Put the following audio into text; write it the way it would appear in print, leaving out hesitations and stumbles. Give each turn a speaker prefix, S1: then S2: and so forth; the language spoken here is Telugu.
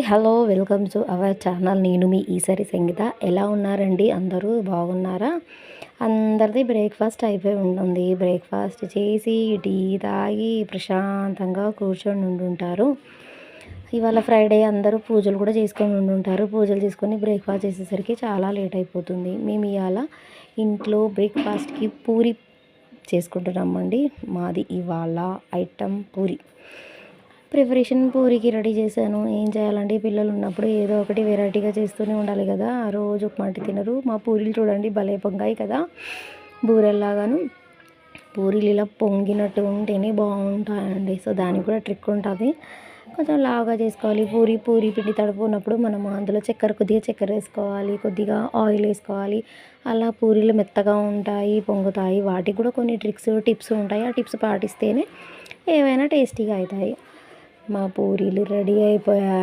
S1: Hello welcome to our channel. నేను మీ ఈసారి సంగీత. ఎలా ఉన్నారండి? అందరూ బాగున్నారా? అందరిది బ్రేక్ఫాస్ట్ అయిపోయి ఉంటుంది. బ్రేక్ఫాస్ట్ చేసి టీ తాగి ప్రశాంతంగా కూర్చొని ఉండుంటారు. ఇవాళ ఫ్రైడే, అందరూ పూజలు కూడా చేసుకొని ఉండుంటారు. పూజలు చేసుకొని బ్రేక్ఫాస్ట్ చేసేసరికి చాలా లేట్ అయిపోతుంది. మేము ఇవాళ ఇంట్లో బ్రేక్ఫాస్ట్కి పూరి చేసుకుంటున్నామండి. మాది ఇవాళ ఐటమ్ పూరి. ప్రిపరేషన్ పూరికి రెడీ చేశాను. ఏం చేయాలండి, పిల్లలు ఉన్నప్పుడు ఏదో ఒకటి వెరైటీగా చేస్తూనే ఉండాలి కదా. రోజు ఉప్మాటి తినరు. మా పూరీలు చూడండి భలే పొంగాయి కదా, బూరెల్లాగాను. పూరీలు ఇలా పొంగినట్టు ఉంటేనే బాగుంటాయండి. సో దానికి కూడా ట్రిక్ ఉంటుంది. కొంచెం లావుగా చేసుకోవాలి. పూరి పిండి తడుపుకున్నప్పుడు మనం అందులో కొద్దిగా చక్కెర వేసుకోవాలి, కొద్దిగా ఆయిల్ వేసుకోవాలి. అలా పూరీలు మెత్తగా ఉంటాయి, పొంగుతాయి. వాటికి కూడా కొన్ని టిప్స్ ఉంటాయి. ఆ టిప్స్ పాటిస్తేనే ఏవైనా టేస్టీగా అవుతాయి. మా పూరీలు రెడీ అయిపోయాయి.